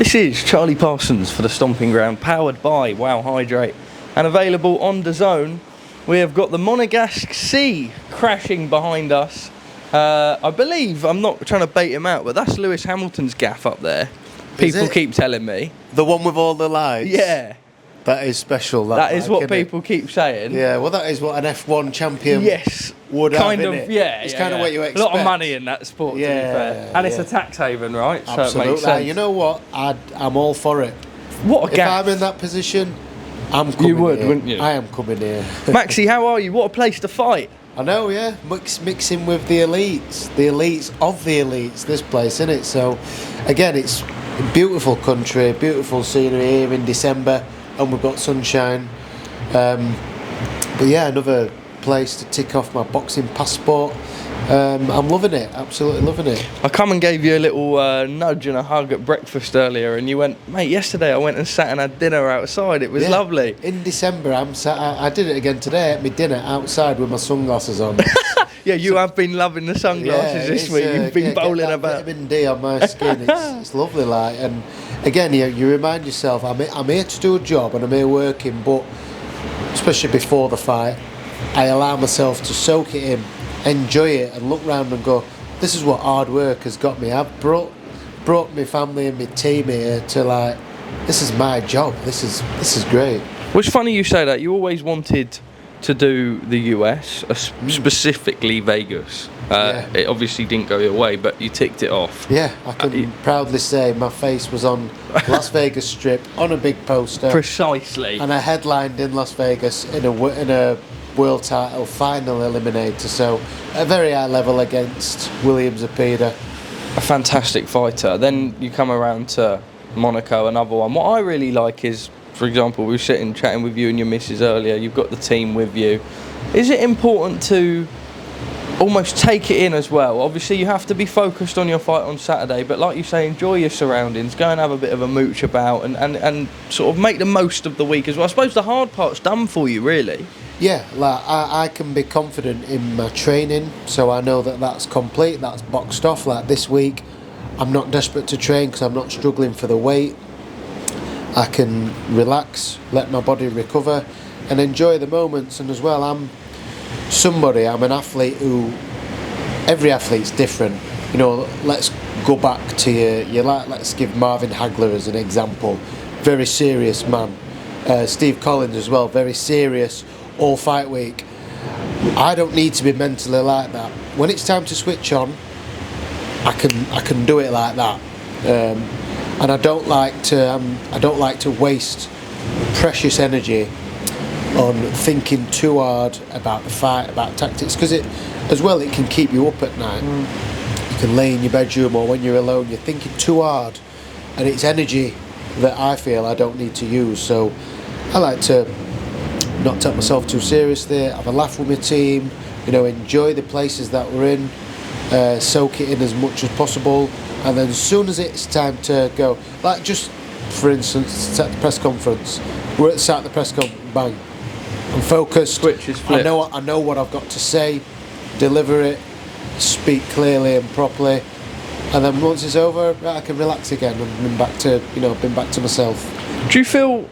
This is Charlie Parsons for the Stomping Ground, powered by Wow Hydrate, and available on DAZN. We have got the Monegasque Sea crashing behind us. I believe, I'm not trying to bait him out, but that's Lewis Hamilton's gaff up there. People keep telling me. The one with all the lights? Yeah. That is special. That is what people keep saying. Yeah, well, that is what an F1 champion would kind have, of, innit? yeah. It's yeah, kind of yeah. what you expect. A lot of money in that sport, to be fair. And it's a tax haven, right? Absolutely. So it makes sense. You know what? I'm all for it. What a gaff. If I'm in that position, I'm coming You would, here. wouldn't you? I am coming here. Maxi, how are you? What a place to fight. I know, yeah. Mixing with the elites. The elites of the elites, this place, isn't it? So, again, it's a beautiful country, beautiful scenery here in December, and we've got sunshine. But yeah, another place to tick off my boxing passport. I'm loving it, absolutely loving it. I come and gave you a little nudge and a hug at breakfast earlier, and you went, mate, yesterday I went and sat and had dinner outside. It was lovely. In December, I did it again today. I ate my dinner outside with my sunglasses on. Yeah, you have been loving the sunglasses this week. You've been bowling about. Vitamin D on my skin. It's lovely, like. And again, you remind yourself, I'm here to do a job and I'm here working, but especially before the fight, I allow myself to soak it in, enjoy it, and look round and go, this is what hard work has got me. I've brought my family and my team here to, like, this is my job. This is great. Well, it's funny you say that. You always wanted to do the US, specifically Vegas. It obviously didn't go your way, but you ticked it off. Yeah, I can proudly say my face was on Las Vegas Strip on a big poster. Precisely. And I headlined in Las Vegas in a world title final eliminator, so a very high level against William Zepeda. A fantastic fighter. Then you come around to Monaco, another one. What I really like is, for example, we were sitting chatting with you and your missus earlier, you've got the team with you. Is it important to almost take it in as well? Obviously you have to be focused on your fight on Saturday, but like you say, enjoy your surroundings, go and have a bit of a mooch about and sort of make the most of the week as well. I suppose the hard part's done for you, really. Yeah, like I can be confident in my training, so I know that that's complete, that's boxed off. Like this week, I'm not desperate to train because I'm not struggling for the weight. I can relax, let my body recover, and enjoy the moments. And as well, I'm an athlete who, every athlete's different. You know, let's go back to let's give Marvin Hagler as an example. Very serious man. Steve Collins as well, very serious all fight week. I don't need to be mentally like that. When it's time to switch on, I can do it like that. And I don't like to waste precious energy on thinking too hard about the fight, about tactics, because it can keep you up at night. You can lay in your bedroom or when you're alone, you're thinking too hard, and it's energy that I feel I don't need to use. So I like to not take myself too seriously, have a laugh with my team, enjoy the places that we're in, soak it in as much as possible. And then as soon as it's time to go, like just for instance at the press conference, we're at the press conference, bang, I'm focused, switch is flipped. I know what I've got to say, deliver it, speak clearly and properly, and then once it's over, I can relax again and been back to myself. Do you feel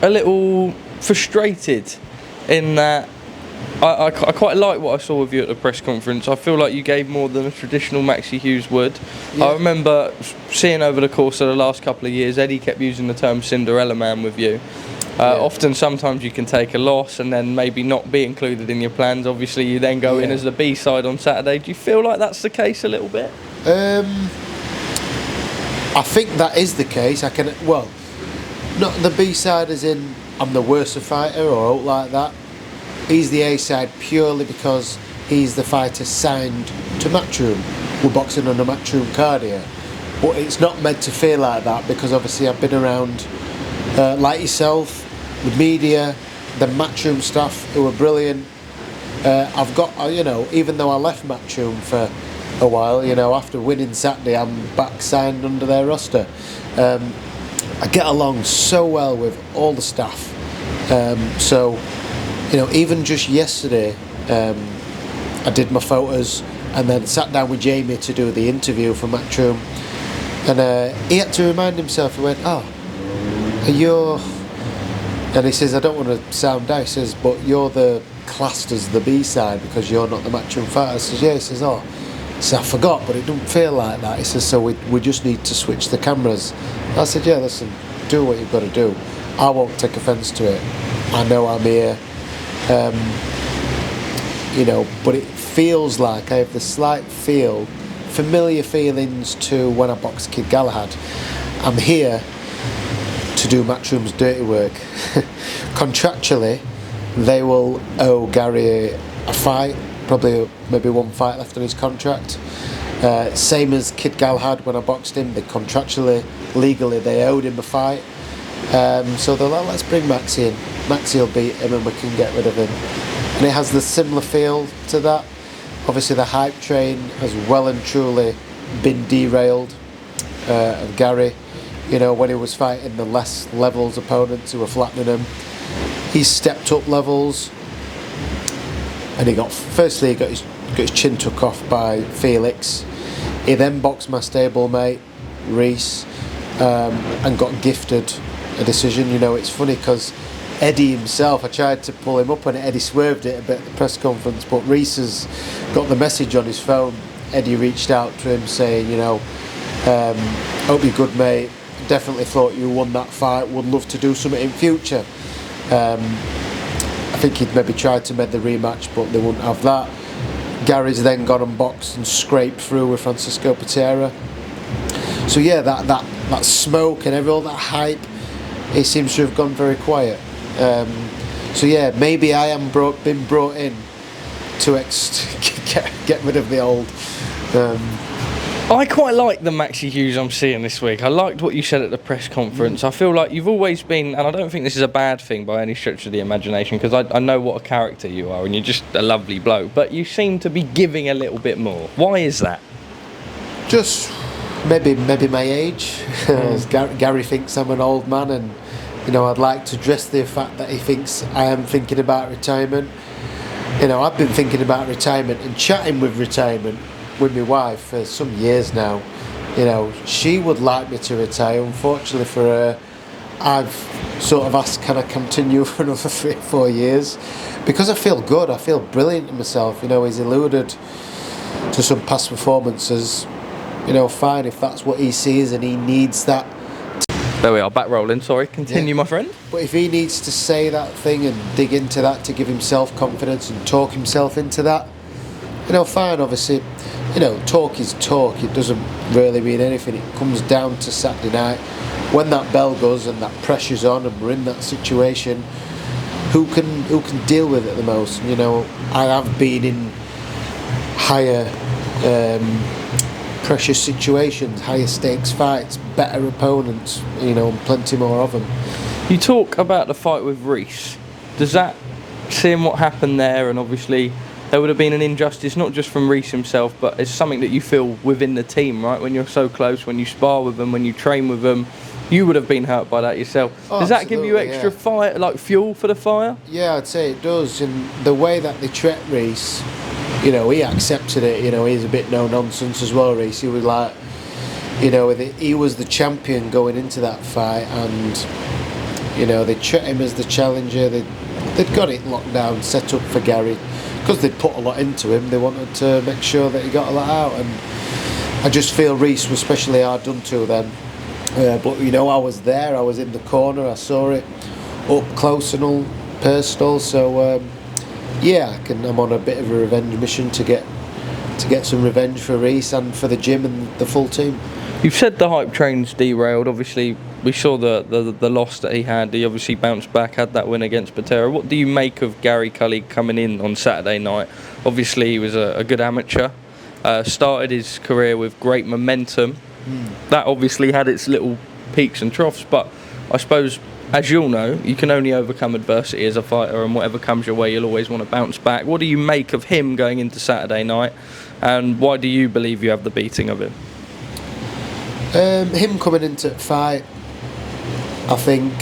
a little frustrated in that? I quite like what I saw with you at the press conference. I feel like you gave more than a traditional Maxi Hughes would. Yeah. I remember seeing over the course of the last couple of years, Eddie kept using the term Cinderella Man with you. Often, sometimes you can take a loss and then maybe not be included in your plans. Obviously, you then go in as the B-side on Saturday. Do you feel like that's the case a little bit? I think that is the case. Not the B-side as in I'm the worst fighter or out like that. He's the A-side purely because he's the fighter signed to Matchroom. We're boxing on a Matchroom card here. But it's not meant to feel like that because obviously I've been around, like yourself, the media, the Matchroom staff who are brilliant. I've got, even though I left Matchroom for a while, after winning Saturday, I'm back signed under their roster. I get along so well with all the staff. Even just yesterday, I did my photos and then sat down with Jamie to do the interview for Matchroom. And he had to remind himself. He went, "Oh, you're," and he says, "I don't want to sound down." He says, "But you're the classed as the B side because you're not the matchroom fighter." I says, "Yeah." He says, "Oh," he says, "I forgot, but it don't feel like that." He says, "So we just need to switch the cameras." I said, "Yeah, listen, do what you've got to do. I won't take offence to it. I know I'm here." But it feels like I have the slight familiar feelings to when I boxed Kid Galahad. I'm here to do Matchroom's dirty work. Contractually, they will owe Gary a fight, probably maybe one fight left on his contract. Same as Kid Galahad when I boxed him, they contractually, legally, they owed him a fight. So they're like, let's bring Maxi in. Maxi will beat him and we can get rid of him. And it has the similar feel to that. Obviously the hype train has well and truly been derailed of Gary. When he was fighting the less levels opponents who were flattening him, he stepped up levels, and he got his chin took off by Felix. He then boxed my stablemate Reese and got gifted a decision. It's funny because Eddie himself, I tried to pull him up and Eddie swerved it a bit at the press conference, but Reese has got the message on his phone. Eddie reached out to him saying, hope you're good, mate. Definitely thought you won that fight. Would love to do something in future. I think he'd maybe tried to make the rematch, but they wouldn't have that. Gary's then gone and boxed and scraped through with Francisco Patera. So yeah, that smoke and all that hype, it seems to have gone very quiet. So yeah, maybe I am been brought in to get rid of the old. I quite like the Maxi Hughes I'm seeing this week. I liked what you said at the press conference. I feel like you've always been, and I don't think this is a bad thing by any stretch of the imagination, because I know what a character you are and you're just a lovely bloke, but you seem to be giving a little bit more. Why is that? Just maybe my age. Gary thinks I'm an old man, and I'd like to address the fact that he thinks I am thinking about retirement. I've been thinking about retirement and chatting with retirement with my wife for some years now. She would like me to retire. Unfortunately for her, I've sort of asked, can I continue for another 3 or 4 years? Because I feel good, I feel brilliant in myself. He's alluded to some past performances. Fine, if that's what he sees and he needs that. There we are, back rolling, sorry. Continue, my friend. But if he needs to say that thing and dig into that to give himself confidence and talk himself into that, fine, obviously. Talk is talk. It doesn't really mean anything. It comes down to Saturday night. When that bell goes and that pressure's on and we're in that situation, who can deal with it the most? I have been in higher pressure situations, higher stakes fights, better opponents, plenty more of them. You talk about the fight with Reese. Does that, seeing what happened there, and obviously there would have been an injustice not just from Reese himself, but it's something that you feel within the team, right? When you're so close, when you spar with them, when you train with them, you would have been hurt by that yourself. Does that give you extra fire, like fuel for the fire? Yeah, I'd say it does. And the way that they treat Reese, he accepted it. He's a bit no nonsense as well, Reese. He was like, he was the champion going into that fight, and they treat him as the challenger. They'd got it locked down, set up for Gary, because they'd put a lot into him. They wanted to make sure that he got a lot out, and I just feel Reese was especially hard done to then. But I was there. I was in the corner. I saw it up close and all personal. So I'm on a bit of a revenge mission to get some revenge for Reese and for the gym and the full team. You've said the hype train's derailed. Obviously, we saw the loss that he had. He obviously bounced back, had that win against Patera. What do you make of Gary Cully coming in on Saturday night? Obviously, he was a good amateur. Started his career with great momentum. That obviously had its little peaks and troughs, but I suppose, as you'll know, you can only overcome adversity as a fighter, and whatever comes your way, you'll always want to bounce back. What do you make of him going into Saturday night, and why do you believe you have the beating of him? Him coming into the fight, I think,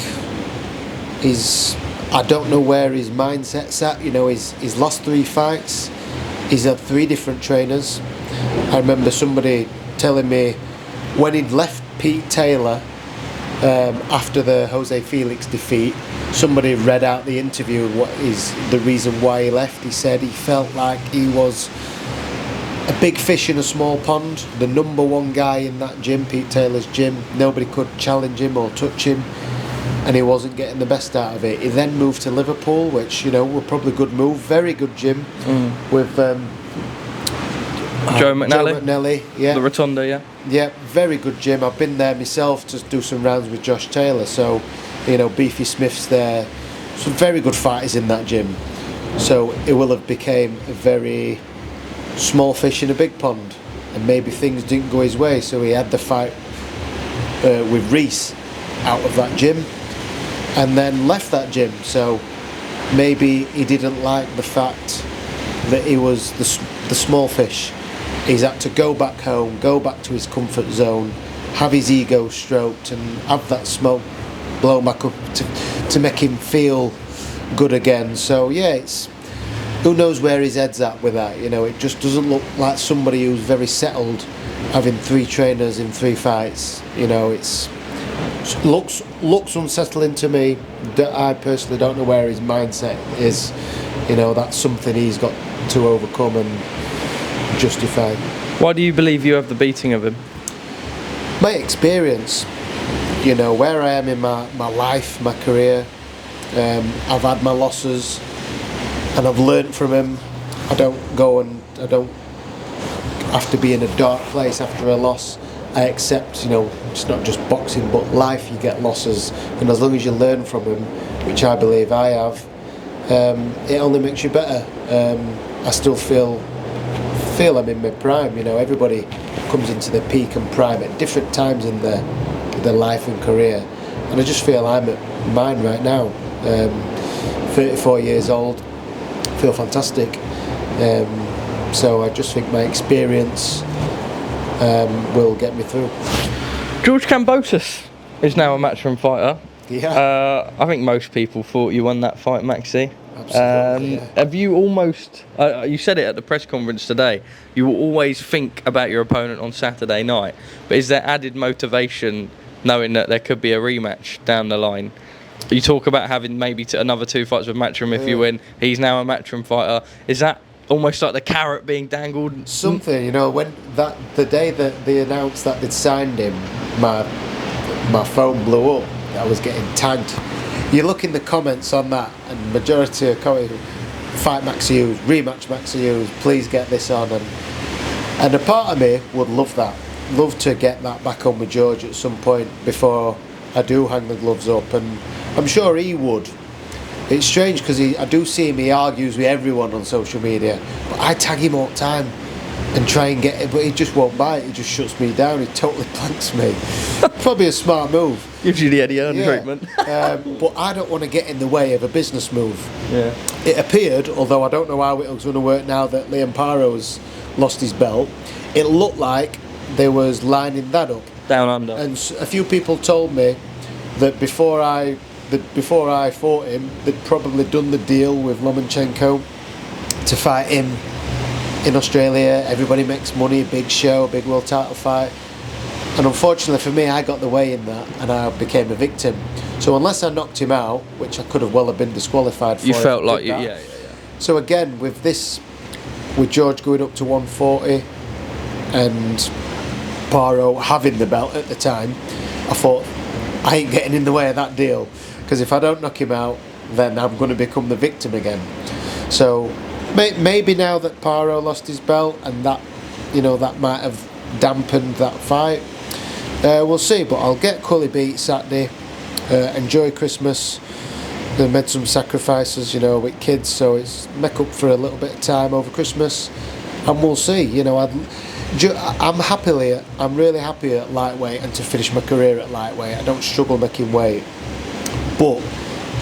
I don't know where his mindset's at. He's lost 3 fights. He's had 3 different trainers. I remember somebody telling me when he'd left Pete Taylor after the Jose Felix defeat, somebody read out the interview what is the reason why he left. He said he felt like he was a big fish in a small pond, the number one guy in that gym, Pete Taylor's gym. Nobody could challenge him or touch him, and he wasn't getting the best out of it. He then moved to Liverpool, which, you know, were probably a good move. Very good gym with Joe McNally, yeah. The Rotunda, yeah. Yeah, very good gym. I've been there myself to do some rounds with Josh Taylor, so, you know, Beefy Smith's there. Some very good fighters in that gym. So it will have became a very small fish in a big pond, and maybe things didn't go his way, so he had the fight with Reese out of that gym and then left that gym. So maybe he didn't like the fact that he was the small fish. He's had to go back home, go back to his comfort zone, have his ego stroked and have that smoke blown back up to make him feel good again. So yeah, it's, who knows where his head's at with that. You know, it just doesn't look like somebody who's very settled, having 3 trainers in 3 fights. You know, it looks unsettling to me. I personally don't know where his mindset is. You know, that's something he's got to overcome and justify. Why do you believe you have the beating of him? My experience, you know, where I am in my life, my career. I've had my losses and I've learnt from him. I don't have to be in a dark place after a loss. I accept, you know, it's not just boxing but life, you get losses, and as long as you learn from him, which I believe I have, it only makes you better. I still feel I'm in my prime. You know, everybody comes into their peak and prime at different times in their life and career, and I just feel I'm at mine right now. 34 years old, feel fantastic. So I just think my experience will get me through. George Kambosos is now a Matchroom fighter. Yeah. I think most people thought you won that fight, Maxi. Absolutely, yeah. Have you almost, you said it at the press conference today, you will always think about your opponent on Saturday night, but is there added motivation knowing that there could be a rematch down the line? You talk about having maybe another 2 fights with Matchroom if you win. He's now a Matchroom fighter. Is that almost like the carrot being dangled? Something, you know, when the day that they announced that they'd signed him, my phone blew up. I was getting tagged. You look in the comments on that, and majority of comments, fight Maxi Hughes, rematch Maxi Hughes, please get this on, and a part of me would love that, love to get that back on with George at some point before I do hang the gloves up, and I'm sure he would. It's strange because I do see him, he argues with everyone on social media, but I tag him all the time and try and get it, but he just won't bite. He just shuts me down. He totally blanks me. Probably a smart move. Gives you the Eddie Hearn treatment. But I don't want to get in the way of a business move. Yeah. It appeared, although I don't know how it was going to work now that Liam Paro's lost his belt, it looked like they was lining that up. Down under. And a few people told me that before I fought him, they'd probably done the deal with Lomachenko to fight him in Australia. Everybody makes money, big show, big world title fight. And unfortunately for me, I got the way in that and I became a victim. So unless I knocked him out, which I could have well have been disqualified for. You felt like you, yeah. So again, with George going up to 140 and Paro having the belt at the time, I thought, I ain't getting in the way of that deal, because if I don't knock him out, then I'm going to become the victim again. So maybe now that Paro lost his belt, and that, you know, that might have dampened that fight. We'll see, but I'll get Cully beat Saturday. Enjoy Christmas. They made some sacrifices, you know, with kids, so it's make up for a little bit of time over Christmas, and we'll see. You know, I'm really happy at lightweight and to finish my career at lightweight. I don't struggle making weight, but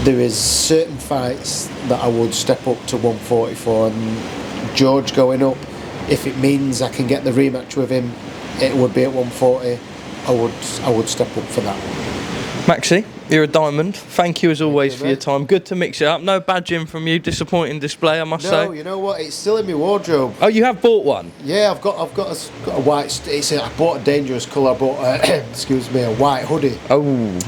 there is certain fights that I would step up to 144, and George going up, if it means I can get the rematch with him, it would be at 140. I would step up for that. Maxi, you're a diamond. Thank you as always you, for your mate. time. Good to mix it up. No badging from you. Disappointing display, I must No, say. you know what? It's still in my wardrobe. Oh, you have bought one? Yeah, I've got a white. I bought a dangerous colour. I bought excuse me, a white hoodie. Oh,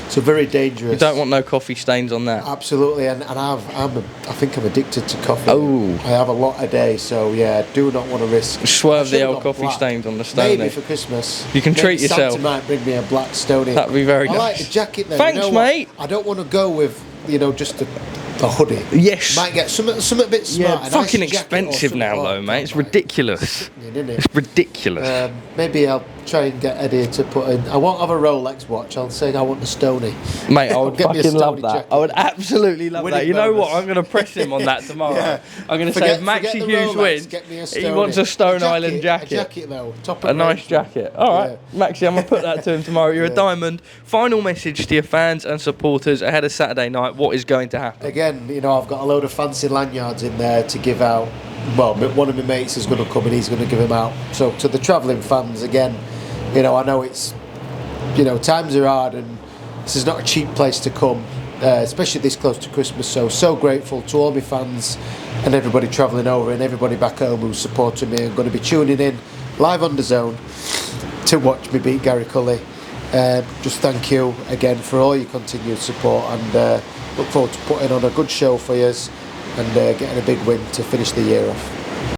So very dangerous. you don't want no coffee stains on that. Absolutely, and I think I'm addicted to coffee. Oh. I have a lot a day, so yeah, do not want to risk. Swerve I the should've old gone coffee black. stains on the Stony. Maybe for Christmas. You can Maybe treat yourself. Santa might bring me a black Stony. That'd be very I like nice. the jacket though. Thanks, you know what? mate. I don't want to go with just a hoodie. Yes. Might get something a bit smart. Yeah, a nice fucking jacket or expensive something. now, Oh, though, mate. It's God, ridiculous. sickening, isn't it? It's ridiculous. Maybe I'll try and get Eddie to put in. I won't have a Rolex watch. I'll say I want a Stony. Mate, I would Get me a fucking love Stony that. jacket. I would absolutely love Winning that. You know what? bonus. I'm going to press him on that tomorrow. Yeah. I'm going to say Forget- if Maxi forget the Hughes Rolex, wins, get me a he Stony. wants a Stone A Island A jacket. jacket though. Top of A the nice range. jacket. All right, Maxi, I'm going to put that to him tomorrow. You're a Yeah. diamond. Final message to your fans and supporters ahead of Saturday night. What is going to happen? Again, I've got a load of fancy lanyards in there to give out. Well, one of my mates is going to come and he's going to give them out. So to the travelling fans, again, I know it's, times are hard and this is not a cheap place to come, especially this close to Christmas. So grateful to all my fans and everybody travelling over and everybody back home who's supporting me. I'm going to be tuning in live on DAZN to watch me beat Gary Cully. Just thank you again for all your continued support and look forward to putting on a good show for you and getting a big win to finish the year off.